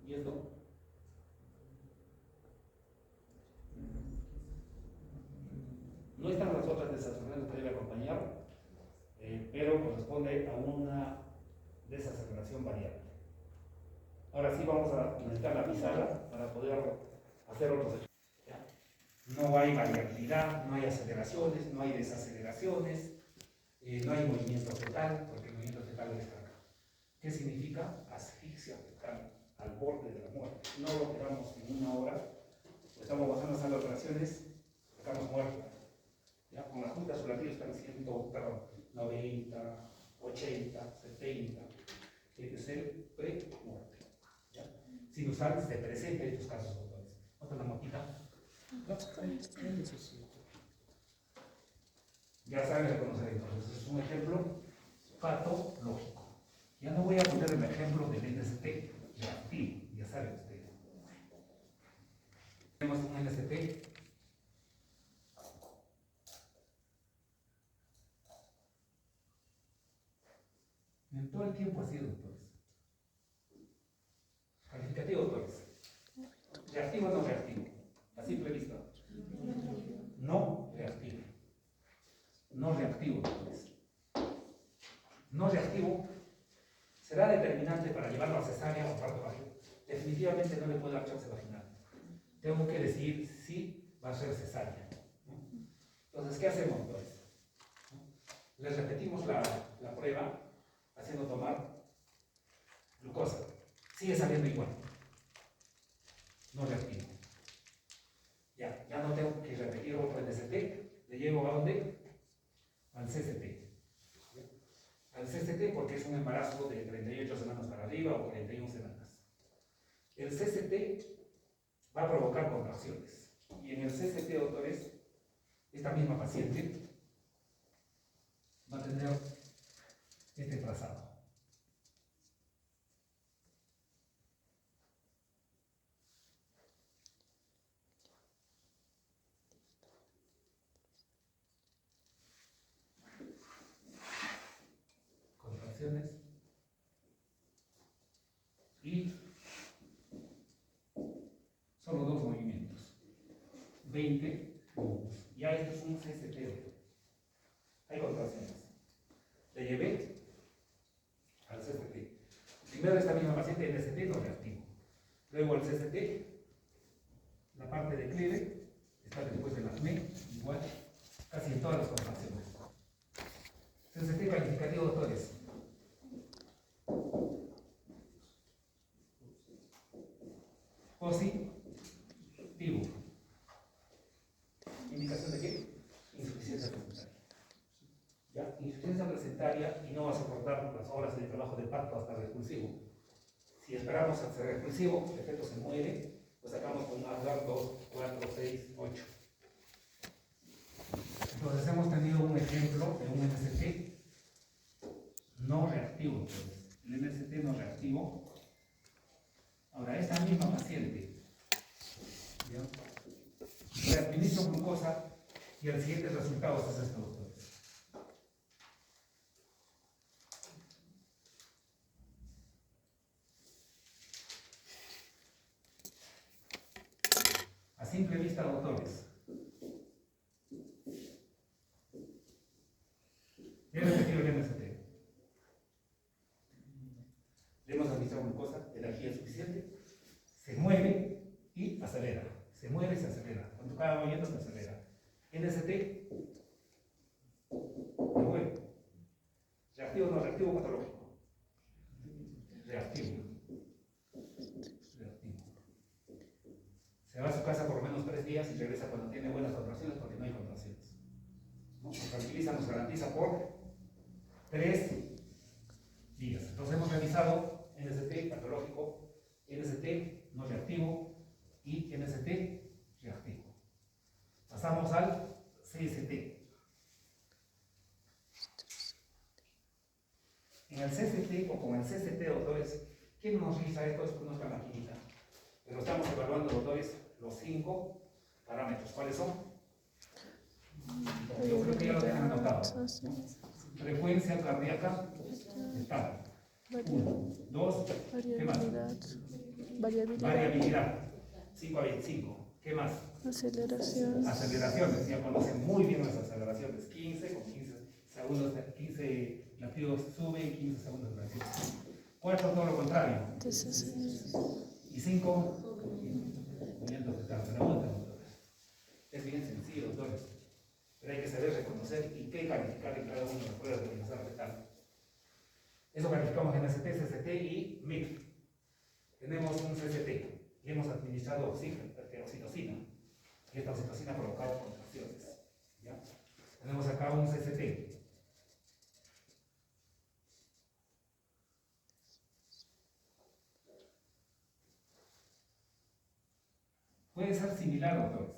¿Y esto? No están las otras desaceleraciones que debe acompañar, pero corresponde a una desaceleración variable. Ahora sí vamos a necesitar la pizarra para poder hacer otros ejercicios. No hay variabilidad, no hay aceleraciones, no hay desaceleraciones, no hay movimiento fetal, porque el movimiento fetal es acá. ¿Qué significa? Asfixia fetal, al borde de la muerte. No lo operamos en 1 hora, pues estamos bajando las operaciones, estamos muertos. ¿Ya? Con las juntas operativas están haciendo 90, 80, 70, tiene que ser pre-muerte. Sin usar, se presenta en estos casos, doctores. ¿Otra motita? Ya saben reconocer entonces, es un ejemplo patológico. Ya no voy a poner el ejemplo del NST reactivo, ya saben ustedes. Tenemos un NST en todo el tiempo así, doctores. Calificativo, doctores. ¿Reactivo o no reactivo? A simple vista. No reactivo. No reactivo, doctores. No reactivo será determinante para llevarlo a cesárea o parto vaginal. Definitivamente no le puedo dar chance vaginal. Tengo que decidir si va a ser cesárea. Entonces, ¿qué hacemos, doctores? Les repetimos la prueba haciendo tomar glucosa. Sigue saliendo igual. No reactivo. Ya no tengo que repetir otro NST. Le llevo a dónde? Al CST. Al CST porque es un embarazo de 38 semanas para arriba o 41 semanas. El CST va a provocar contracciones. Y en el CST, doctores, esta misma paciente va a tener este trazado. Contracciones y solo 2 movimientos. 20 minutos. Ya esto es un CST. Hay contracciones. Le llevé al CST. Primero esta misma paciente en ST no reactivo. Luego al CST, la parte de cleve está después de la ACME, igual, casi en todas las contracciones. CST calificativo, doctores. Positivo. ¿Indicación de qué? Insuficiencia placentaria. ¿Ya? Insuficiencia placentaria y no va a soportar las horas de trabajo de parto hasta el repulsivo. Si esperamos hasta el repulsivo, el feto se muere, pues sacamos con un azar 2, 4, 6, 8. Entonces hemos tenido un ejemplo de un NST no reactivo. Entonces, el NST no reactivo. Ahora, esta misma paciente, ¿ya? Le administro glucosa y el siguiente resultado es esto, doctores. A simple vista, doctores. He repetido el NST. hemos administrado glucosa, energía suficiente, se mueve y acelera. Se mueve y se acelera. Cuando cada movimiento se acelera. NST, se mueve. ¿Reactivo o no reactivo? Patológico. Reactivo. Reactivo. Se va a su casa por lo menos 3 días y regresa cuando tiene buenas contracciones porque no hay contracciones. ¿No? Nos tranquiliza, nos garantiza por 3 días. Entonces hemos revisado NST patológico, NST no reactivo y NST reactivo. Pasamos al CST. En el CST o con el CST, doctores, ¿quién nos revisa esto? Es con nuestra maquinita. Pero estamos evaluando, doctores, los 5 parámetros. ¿Cuáles son? Yo creo que ya lo tienen anotado. Frecuencia cardíaca estable. 1, 2, ¿qué más? Variabilidad. 5 a 25. ¿Qué más? Aceleraciones. Ya conocen muy bien las aceleraciones. 15 con 15 segundos, 15 latidos sube y 15 segundos de latidos. 4, todo lo contrario. Y 5, movimientos fetales. Es bien sencillo, doctores. Pero hay que saber reconocer y qué calificar en cada una de las pruebas de bienestar fetal. Eso calificamos en ST, CST y MIP. Tenemos un CST y hemos administrado oxitocina. Y esta oxitocina ha provocado contracciones. ¿Ya? Tenemos acá un CST. Puede ser similar, doctores.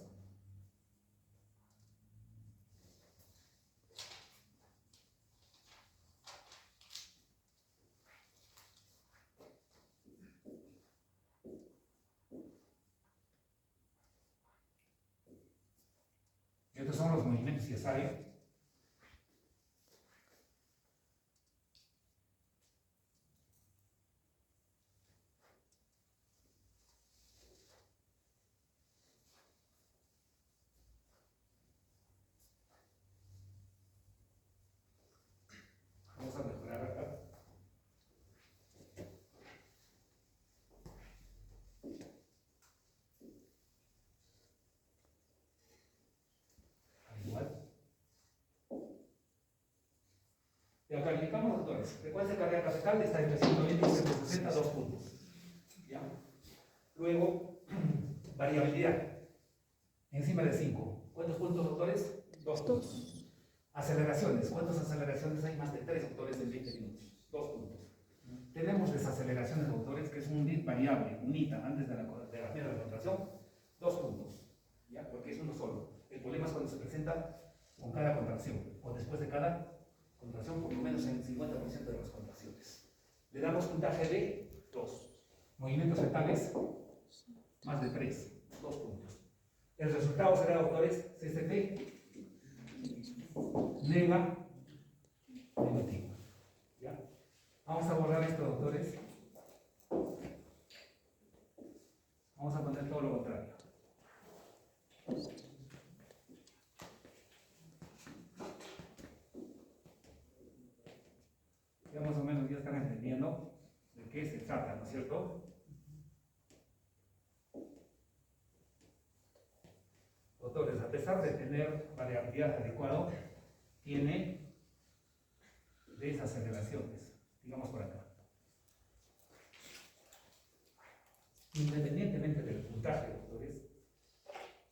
Estos son los movimientos CSI. Vamos a mejorar acá. Igual. Ya calificamos, doctores. Frecuencia cardíaca fetal está entre 120 y 160, 2 puntos. ¿Ya? Luego, variabilidad. Encima de 5. ¿Cuántos puntos, doctores? 2 puntos. Aceleraciones. ¿Cuántas aceleraciones hay? Más de 3, doctores, en 20 minutos. 2 puntos. Tenemos desaceleraciones, doctores, que es un bit variable, un ITA, antes de la primera contracción. 2 puntos. ¿Ya? Porque es uno solo. El problema es cuando se presenta con cada contracción o después de cada contracción, por lo menos en el 50% de las contracciones. Le damos puntaje de 2. Movimientos fetales, más de 3. 2 puntos. El resultado será, doctores, CST negativo. ¿Ya? Vamos a borrar esto, doctores. Vamos a poner todo lo contrario. Ya más o menos ya están entendiendo de qué se trata, ¿no es cierto? Doctores, a pesar de tener variabilidad adecuada, tiene desaceleraciones, digamos por acá. Independientemente del puntaje, doctores,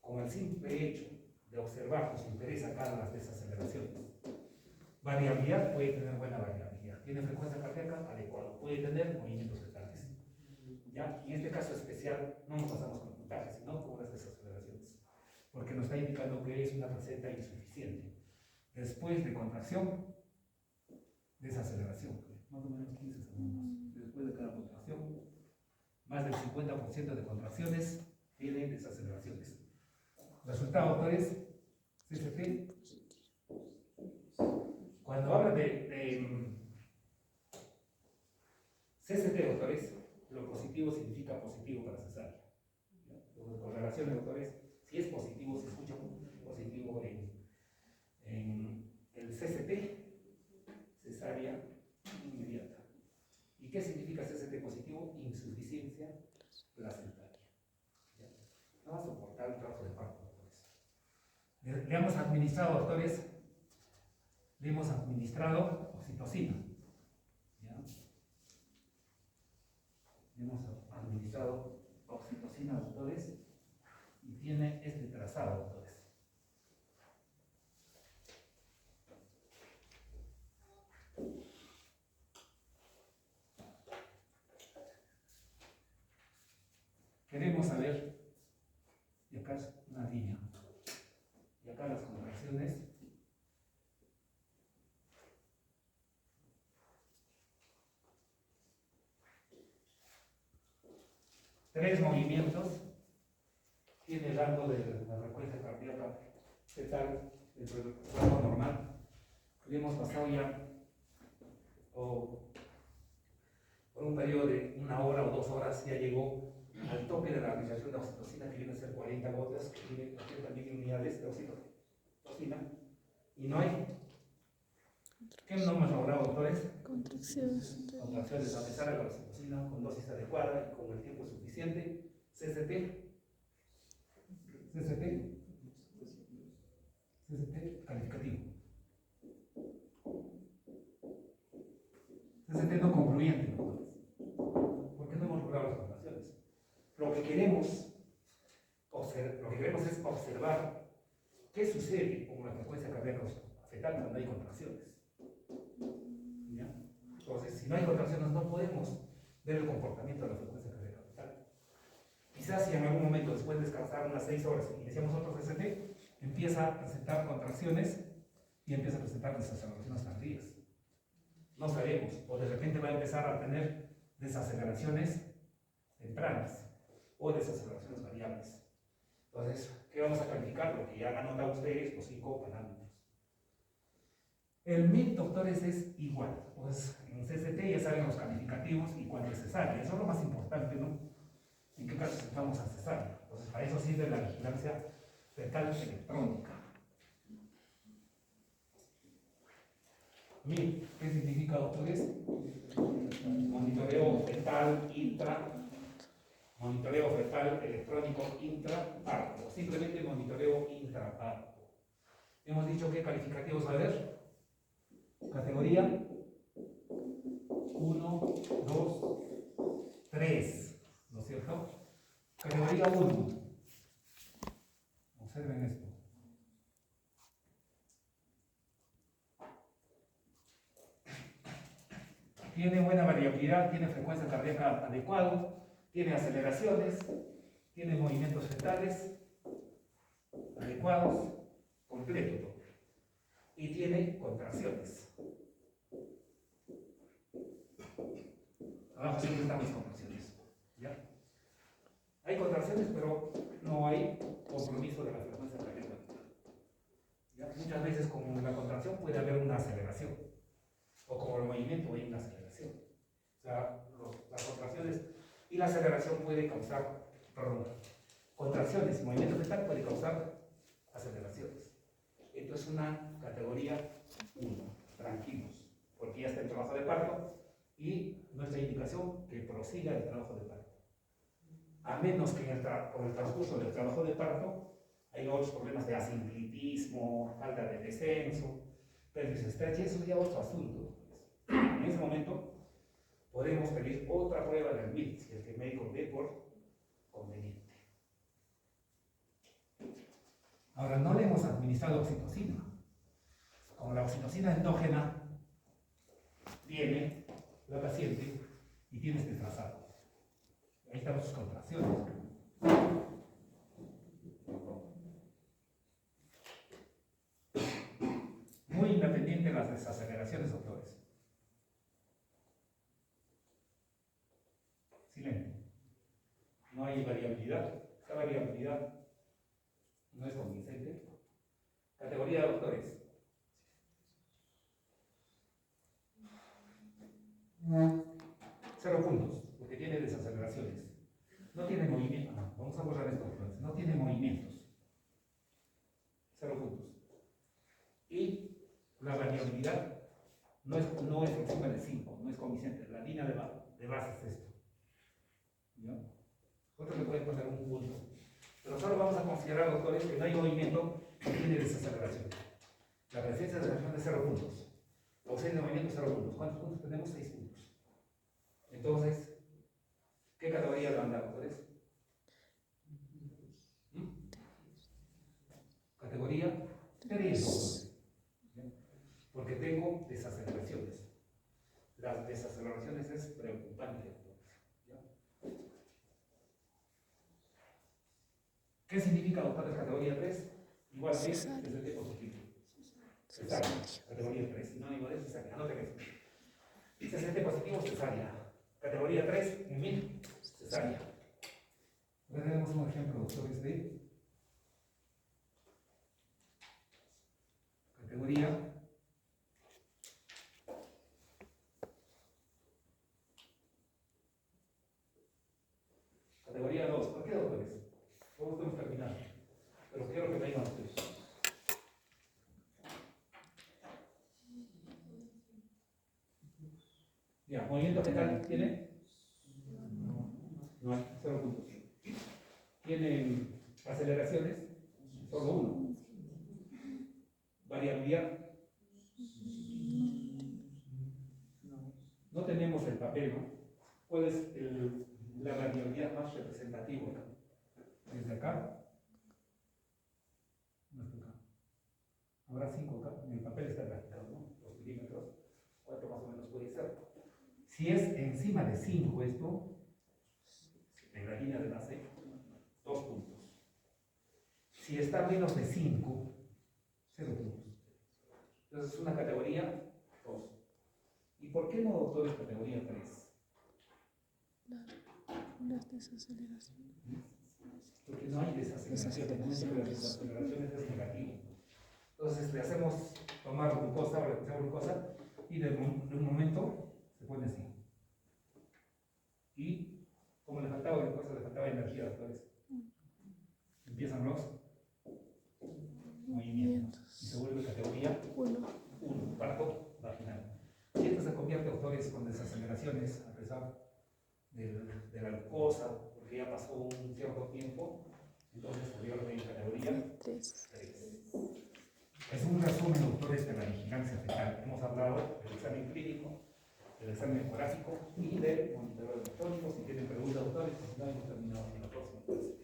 con el simple hecho de observar, nos interesa acá las desaceleraciones. Variabilidad, puede tener buena variabilidad. Tiene frecuencia cardíaca adecuada, puede tener movimientos fetales. ¿Ya? Y en este caso especial no nos pasamos con puntajes, sino con las desaceleraciones, porque nos está indicando que es una receta insuficiente. Después de contracción, desaceleración, más o menos 15 segundos. Después de cada contracción, más del 50% de contracciones tienen desaceleraciones. Resultado, doctores, CST. Cuando habla de CST, doctores, lo positivo significa positivo para cesárea. Con relaciones, doctores, si es positivo, se escucha positivo en el CST, cesárea inmediata. ¿Y qué significa CST con insuficiencia placentaria. ¿Ya? No va a soportar el trabajo de parto, doctores. Le hemos administrado, doctores, le hemos administrado oxitocina. ¿Ya? Le hemos administrado oxitocina, doctores, y tiene este trazado, doctores. Queremos saber, y acá es una línea, y acá las contracciones. Tres movimientos tiene el rango de la frecuencia cardíaca fetal dentro del rango normal. Le hemos pasado ya por un periodo de 1 hora o 2 horas, ya llegó al tope de la administración de oxitocina, que viene a ser 40 gotas, que tiene 80.000 unidades de oxitocina, y no hay. ¿Qué no hemos logrado, doctores? Contracciones. Contracciones a pesar de la oxitocina, con dosis adecuada y con el tiempo suficiente. CCT calificativo. CCT no concluyente, doctores. ¿Por qué no hemos logrado las contracciones? Lo que queremos es observar qué sucede con la frecuencia cardíaca fetal cuando hay contracciones. ¿Ya? Entonces, si no hay contracciones, no podemos ver el comportamiento de la frecuencia cardíaca fetal. Quizás si en algún momento, después de descansar unas 6 horas, iniciamos otro CCT, empieza a presentar contracciones y empieza a presentar desaceleraciones tardías. No sabemos, o de repente va a empezar a tener desaceleraciones tempranas o desaceleraciones variables. Entonces, ¿qué vamos a calificar? Lo que ya han anotado ustedes, los 5 parámetros. El MIT, doctores, es igual. Pues en CCT ya saben los calificativos y cuando es cesárea. Eso es lo más importante, ¿no? ¿En qué casos vamos a cesárea? Entonces, para eso sirve la vigilancia fetal electrónica. MIT, ¿qué significa, doctores? Monitoreo fetal monitoreo fetal electrónico intraparto, o simplemente monitoreo intraparto. Hemos dicho qué calificativos va a haber. Categoría 1, 2, 3, ¿no es cierto? Categoría 1. Observen esto. Tiene buena variabilidad, tiene frecuencia cardíaca adecuada, tiene aceleraciones, tiene movimientos fetales adecuados, completo, y tiene contracciones. Abajo siempre están las contracciones. ¿Ya? Hay contracciones, pero no hay compromiso de la frecuencia cardíaca. ¿Ya? Muchas veces con la contracción puede haber una aceleración, o como el movimiento hay una aceleración. O sea, las contracciones y la aceleración puede causar, contracciones y movimiento fetal puede causar aceleraciones. Esto es una categoría 1, tranquilos, porque ya está el trabajo de parto y nuestra indicación que prosiga el trabajo de parto. A menos que con el transcurso del trabajo de parto hay otros problemas de asinclitismo, falta de descenso, pérdida de estrecha, eso ya es otro asunto. En ese momento podemos pedir otra prueba del MIT, si el médico ve por conveniente. Ahora, no le hemos administrado oxitocina. Como la oxitocina endógena viene la paciente y tiene este trazado. Ahí están sus contracciones. Muy independiente de las desaceleraciones, doctores. Silencio. No hay variabilidad. Esta variabilidad no es convincente. Categoría de doctores. Cero puntos, porque tiene desaceleraciones. No tiene movimiento. Vamos a borrar esto, doctores. No tiene movimientos. 0 puntos. Y la variabilidad no es encima de 5, no es convincente. La línea de base es esto. ¿no? Otros le pueden poner un punto. Pero solo vamos a considerar, doctores, que no hay movimiento que tiene desaceleración. La presencia de aceleración de 0 puntos. La ausencia de movimiento 0 puntos. ¿Cuántos puntos tenemos? 6 puntos. Entonces, ¿qué categoría le mandamos, doctores? Categoría 3, doctores. Porque tengo desaceleraciones. Las desaceleraciones es preocupante. ¿Qué significa, doctores, categoría 3? Igual que ST positivo. Cesárea. Categoría 3. Sinónimo de cesárea. Anoten eso. ST positivo, cesárea. Categoría 3, en 1000, cesárea. Ahora tenemos un ejemplo, doctores, de categoría categoría 2. ¿Por qué, doctores? Todos podemos terminar, pero quiero que vengan ustedes. Ya, movimiento fetal tiene. No hay, 0 puntos. Tienen aceleraciones, solo 1. Variabilidad. No tenemos el papel, ¿no? ¿Cuál es la variabilidad más representativa? Desde acá. No está acá. Habrá 5 acá. En el papel está graficado, ¿no? Los milímetros. 4 más o menos puede ser. Si es encima de 5 esto, en la línea de base, 2 puntos. Si está menos de 5, 0 puntos. Entonces es una categoría 2. ¿Y por qué no, doctores, categoría 3? Las desaceleraciones. Porque no hay desaceleraciones, no siempre las desaceleraciones es negativo. Entonces le hacemos tomar glucosa o le hacemos glucosa y de un momento se pone así. Y como le faltaba glucosa, le faltaba energía, doctores. Empiezan los movimientos y se vuelve categoría 1, parto vaginal. Y esto se convierte, doctores, con desaceleraciones a pesar de la glucosa, porque ya pasó un cierto tiempo, entonces salió en categoría 3. Es un resumen, doctores, de la vigilancia fetal. Hemos hablado del examen clínico, del examen ecográfico y del monitoreo electrónico. Si tienen preguntas, doctores, si no, hemos terminado en la próxima clase.